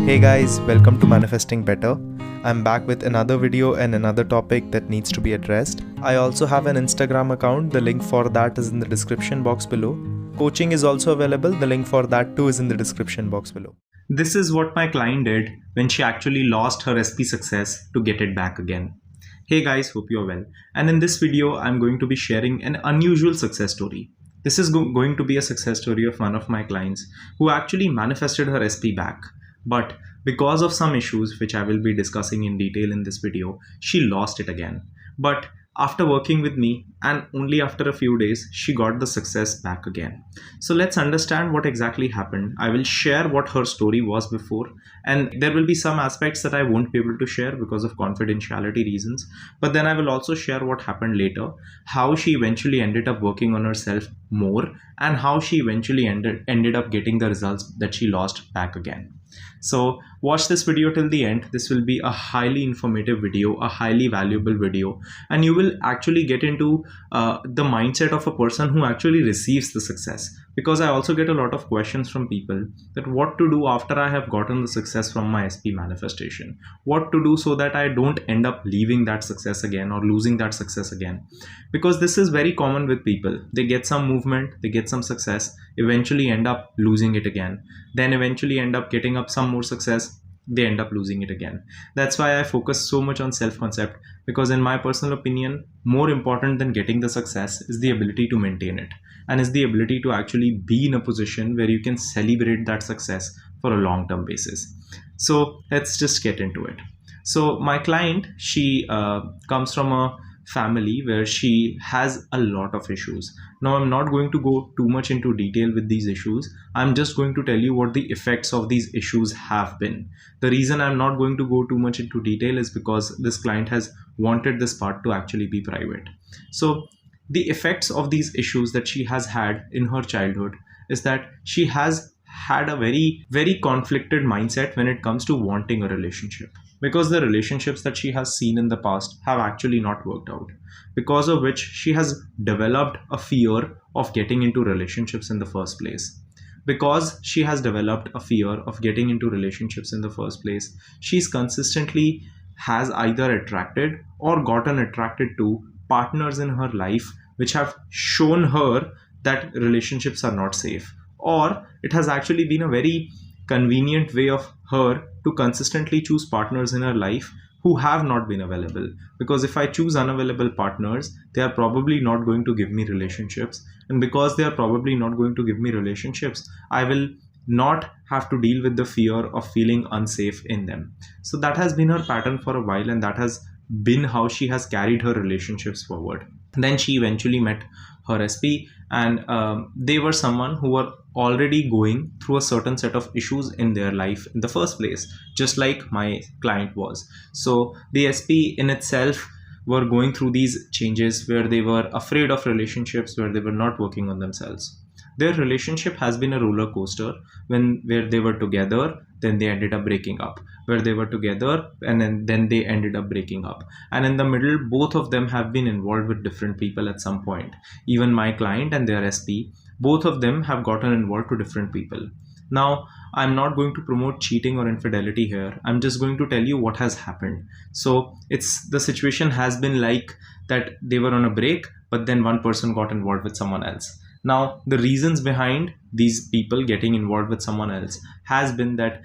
Hey guys, welcome to Manifesting Better. I'm back with another video and another topic that needs to be addressed. I also have an Instagram account, the link for that is in the description box below. Coaching is also available, the link for that too is in the description box below. This is what my client did when she actually lost her SP success to get it back again. Hey guys, hope you're well. And in this video, I'm going to be sharing an unusual success story. This is going to be a success story of one of my clients who actually manifested her SP back. But because of some issues, which I will be discussing in detail in this video, she lost it again. But after working with me and only after a few days, she got the success back again. So let's understand what exactly happened. I will share what her story was before, and there will be some aspects that I won't be able to share because of confidentiality reasons. But then I will also share what happened later, how she eventually ended up working on herself more, and how she eventually ended up getting the results that she lost back again. So watch this video till the end. This will be a highly informative video, a highly valuable video, and you will actually get into the mindset of a person who actually receives the success. Because I also get a lot of questions from people that what to do after I have gotten the success from my SP manifestation, what to do so that I don't end up leaving that success again or losing that success again. Because this is very common with people. They get some movement, they get some success, eventually end up losing it again, then eventually end up getting up some more success, they end up losing it again. That's why I focus so much on self-concept, because in my personal opinion, more important than getting the success is the ability to maintain it, and is the ability to actually be in a position where you can celebrate that success for a long-term basis. So let's just get into it. So my client, she comes from a family where she has a lot of issues. Now I'm not going to go too much into detail with these issues. I'm just going to tell you what the effects of these issues have been. The reason I'm not going to go too much into detail is because this client has wanted this part to actually be private. So the effects of these issues that she has had in her childhood is that she has had a very conflicted mindset when it comes to wanting a relationship, because the relationships that she has seen in the past have actually not worked out, because of which she has developed a fear of getting into relationships in the first place. Because she has developed a fear of getting into relationships in the first place, she's consistently has either attracted or gotten attracted to partners in her life which have shown her that relationships are not safe, or it has actually been a very convenient way of her to consistently choose partners in her life who have not been available. Because if I choose unavailable partners, they are probably not going to give me relationships, and because they are probably not going to give me relationships, I will not have to deal with the fear of feeling unsafe in them. So that has been her pattern for a while, and that has been how she has carried her relationships forward. Then she eventually met her SP, and they were someone who were already going through a certain set of issues in their life in the first place, just like my client was. So the SP in itself were going through these changes where they were afraid of relationships, where they were not working on themselves. Their relationship has been a roller coaster, where they were together, then they ended up breaking up, where they were together, and then they ended up breaking up, and in the middle both of them have been involved with different people at some point. Even my client and their SP, both of them have gotten involved to different people. Now I'm not going to promote cheating or infidelity here, I'm just going to tell you what has happened. So it's the situation has been like that they were on a break, but then one person got involved with someone else. Now the reasons behind these people getting involved with someone else has been that,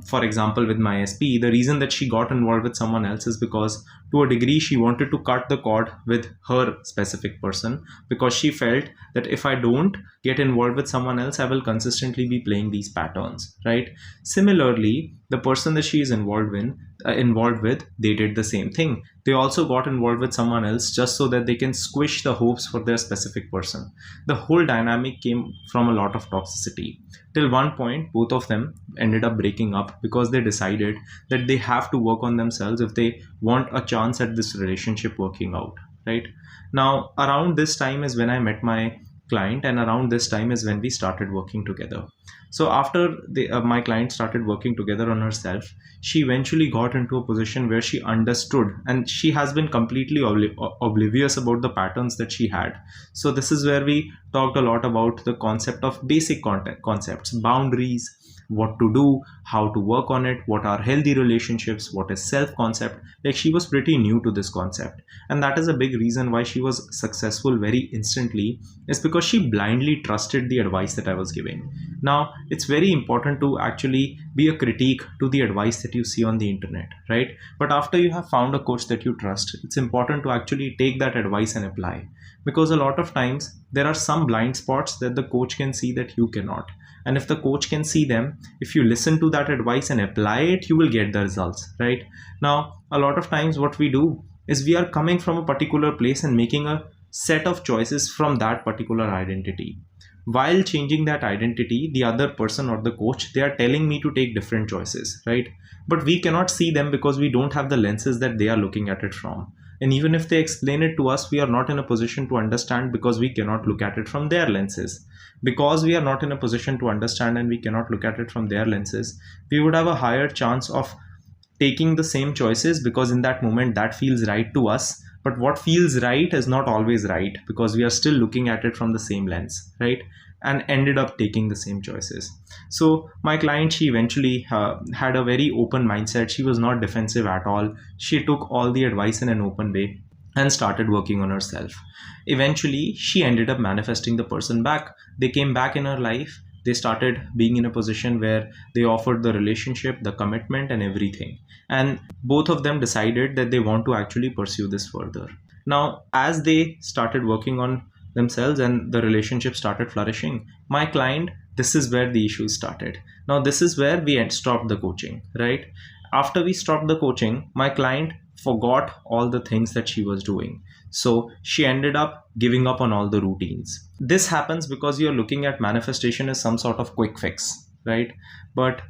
for example, with my SP, the reason that she got involved with someone else is because to a degree she wanted to cut the cord with her specific person, because she felt that if I don't get involved with someone else, I will consistently be playing these patterns, right? Similarly, the person that she is involved with, they did the same thing. They also got involved with someone else just so that they can squish the hopes for their specific person. The whole dynamic came from a lot of toxicity, till one point both of them ended up breaking up because they decided that they have to work on themselves if they want a chance at this relationship working out, right? Now around this time is when I met my client, and around this time is when we started working together. So after my client started working together on herself, she eventually got into a position where she understood, and she has been completely oblivious about the patterns that she had. So this is where we talked a lot about the concept of basic concepts, boundaries, what to do, how to work on it, what are healthy relationships, what is self concept. Like, she was pretty new to this concept, and that is a big reason why she was successful very instantly, is because she blindly trusted the advice that I was giving. Now, it's very important to actually be a critique to the advice that you see on the internet, right? But after you have found a coach that you trust, it's important to actually take that advice and apply, because a lot of times there are some blind spots that the coach can see that you cannot. And if the coach can see them, if you listen to that advice and apply it, you will get the results, right? Now, a lot of times what we do is we are coming from a particular place and making a set of choices from that particular identity. While changing that identity, the other person or the coach, they are telling me to take different choices, right? But we cannot see them because we don't have the lenses that they are looking at it from. And even if they explain it to us, we are not in a position to understand because we cannot look at it from their lenses. Because we are not in a position to understand and we cannot look at it from their lenses, we would have a higher chance of taking the same choices because in that moment that feels right to us. But what feels right is not always right because we are still looking at it from the same lens, right? And ended up taking the same choices. So my client, she eventually had a very open mindset. She was not defensive at all. She took all the advice in an open way and started working on herself. Eventually, she ended up manifesting the person back. They came back in her life. They started being in a position where they offered the relationship, the commitment, and everything. And both of them decided that they want to actually pursue this further. Now, as they started working on themselves and the relationship started flourishing, my client, this is where the issue started. Now, this is where we stopped the coaching, right? After we stopped the coaching, my client forgot all the things that she was doing. So she ended up giving up on all the routines. This happens because you're looking at manifestation as some sort of quick fix, right? But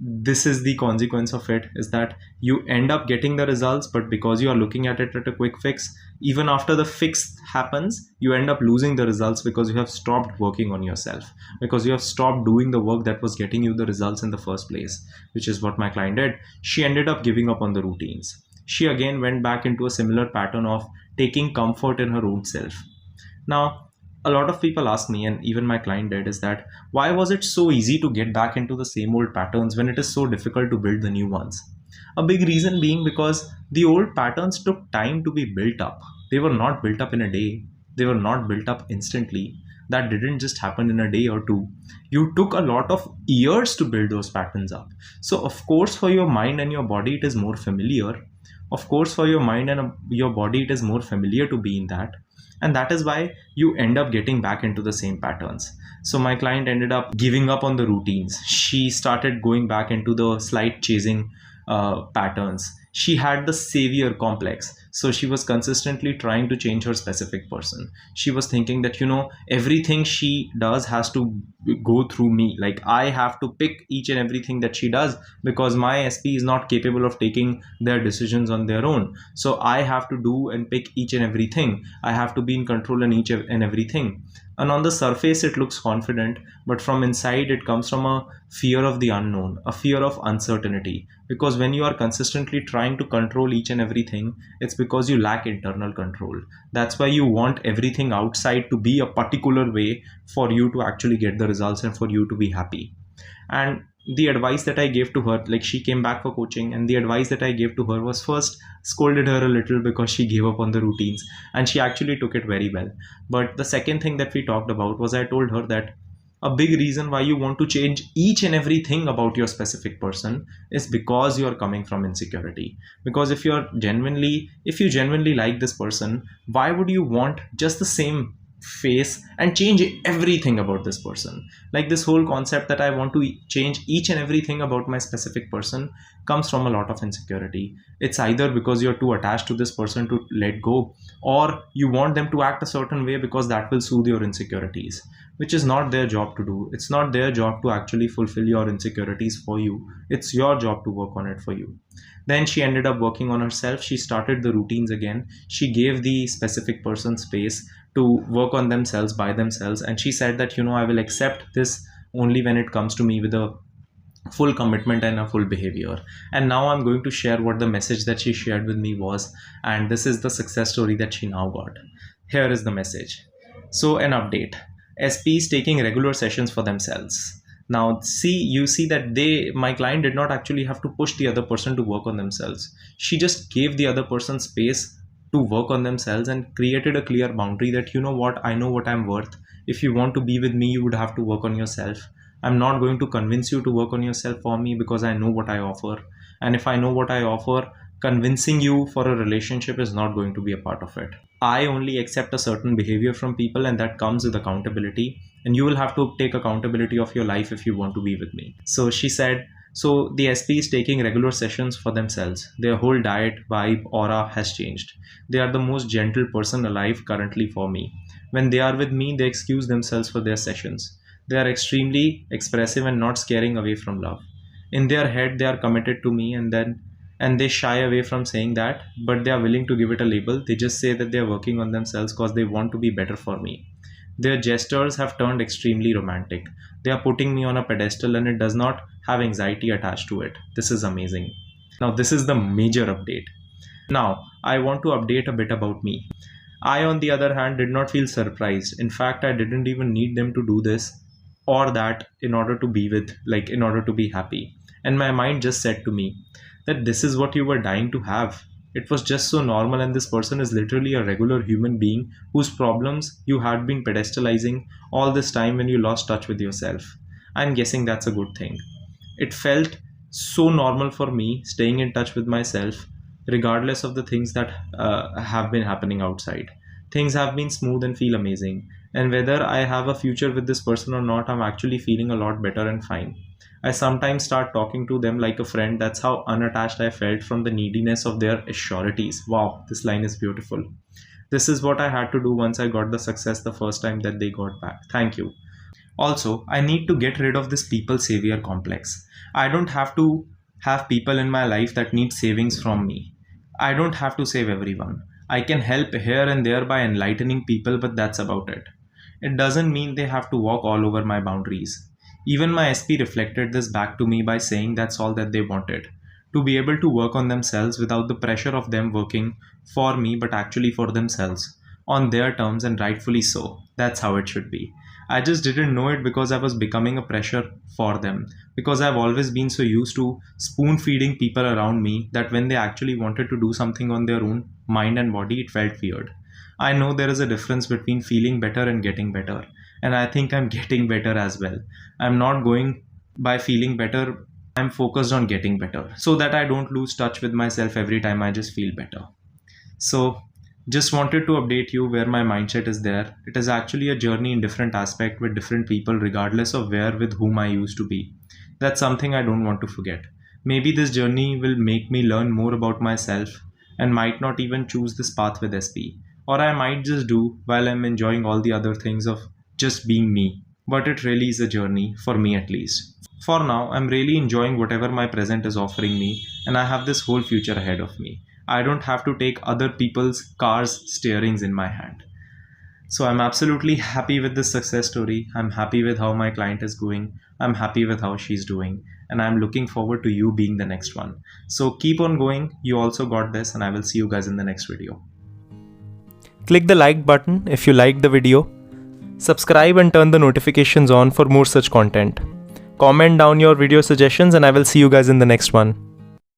this is the consequence of it, is that you end up getting the results, but because you are looking at it at a quick fix, even after the fix happens, you end up losing the results because you have stopped working on yourself, because you have stopped doing the work that was getting you the results in the first place, which is what my client did. She ended up giving up on the routines. She again went back into a similar pattern of taking comfort in her own self. Now, a lot of people ask me, and even my client did, is that why was it so easy to get back into the same old patterns when it is so difficult to build the new ones? A big reason being because the old patterns took time to be built up. They were not built up in a day, they were not built up instantly. That didn't just happen in a day or two. You took a lot of years to build those patterns up. So, of course, for your mind and your body, it is more familiar. Of course, for your mind and your body, it is more familiar to be in that. And that is why you end up getting back into the same patterns. So my client ended up giving up on the routines. She started going back into the slight chasing patterns. She had the savior complex. So she was consistently trying to change her specific person. She was thinking that, everything she does has to go through me. Like, I have to pick each and everything that she does because my SP is not capable of taking their decisions on their own. So I have to do and pick each and everything. I have to be in control in each and everything. And on the surface, it looks confident, but from inside, it comes from a fear of the unknown, a fear of uncertainty. Because when you are consistently trying to control each and everything, it's because you lack internal control. That's why you want everything outside to be a particular way for you to actually get the results and for you to be happy. And the advice that I gave to her, like, she came back for coaching, and the advice that I gave to her was, first, scolded her a little because she gave up on the routines, and she actually took it very well. But the second thing that we talked about was, I told her that a big reason why you want to change each and everything about your specific person is because you are coming from insecurity. Because if you genuinely like this person, why would you want just the same face and change everything about this person? Like, this whole concept that I want to change each and everything about my specific person comes from a lot of insecurity. It's either because you're too attached to this person to let go, or you want them to act a certain way because that will soothe your insecurities, which is not their job to do. It's not their job to actually fulfill your insecurities for you. It's your job to work on it for you. Then she ended up working on herself. She started the routines again. She gave the specific person space to work on themselves by themselves. And she said that, I will accept this only when it comes to me with a full commitment and a full behavior. And now I'm going to share what the message that she shared with me was. And this is the success story that she now got. Here is the message. So, an update. SPs taking regular sessions for themselves. Now, you see that my client did not actually have to push the other person to work on themselves. She just gave the other person space to work on themselves and created a clear boundary that, you know what, I know what I'm worth. If you want to be with me, you would have to work on yourself. I'm not going to convince you to work on yourself for me because I know what I offer. And if I know what I offer, convincing you for a relationship is not going to be a part of it. I only accept a certain behavior from people, and that comes with accountability. And you will have to take accountability of your life if you want to be with me. So she said, so the SP is taking regular sessions for themselves. Their whole diet, vibe, aura has changed. They are the most gentle person alive currently for me. When they are with me, they excuse themselves for their sessions. They are extremely expressive and not scaring away from love. In their head, they are committed to me, and they shy away from saying that, but they are willing to give it a label. They just say that they are working on themselves because they want to be better for me. Their gestures have turned extremely romantic. They are putting me on a pedestal, and it does not have anxiety attached to it. This is amazing. Now, this is the major update. Now, I want to update a bit about me. I, on the other hand, did not feel surprised. In fact, I didn't even need them to do this or that in order to be in order to be happy. And my mind just said to me that this is what you were dying to have. It was just so normal, and this person is literally a regular human being whose problems you had been pedestalizing all this time when you lost touch with yourself. I'm guessing that's a good thing. It felt so normal for me staying in touch with myself, regardless of the things that have been happening outside. Things have been smooth and feel amazing. And whether I have a future with this person or not, I'm actually feeling a lot better and fine. I sometimes start talking to them like a friend. That's how unattached I felt from the neediness of their sureties. Wow, this line is beautiful. This is what I had to do once I got the success the first time that they got back. Thank you. Also, I need to get rid of this people savior complex. I don't have to have people in my life that need savings from me. I don't have to save everyone. I can help here and there by enlightening people, but that's about it. It doesn't mean they have to walk all over my boundaries. Even my SP reflected this back to me by saying that's all that they wanted, to be able to work on themselves without the pressure of them working for me, but actually for themselves, on their terms, and rightfully so. That's how it should be. I just didn't know it because I was becoming a pressure for them, because I've always been so used to spoon feeding people around me that when they actually wanted to do something on their own mind and body, it felt weird. I know there is a difference between feeling better and getting better, and I think I'm getting better as well. I'm not going by feeling better, I'm focused on getting better so that I don't lose touch with myself every time I just feel better. So, just wanted to update you where my mindset is there. It is actually a journey in different aspect with different people, regardless of where with whom I used to be. That's something I don't want to forget. Maybe this journey will make me learn more about myself and might not even choose this path with SP. Or I might just do while I'm enjoying all the other things of just being me. But it really is a journey, for me at least. For now, I'm really enjoying whatever my present is offering me, and I have this whole future ahead of me. I don't have to take other people's cars' steerings in my hand. So I'm absolutely happy with this success story. I'm happy with how my client is going. I'm happy with how she's doing. And I'm looking forward to you being the next one. So keep on going. You also got this, and I will see you guys in the next video. Click the like button if you liked the video. Subscribe and turn the notifications on for more such content. Comment down your video suggestions, and I will see you guys in the next one.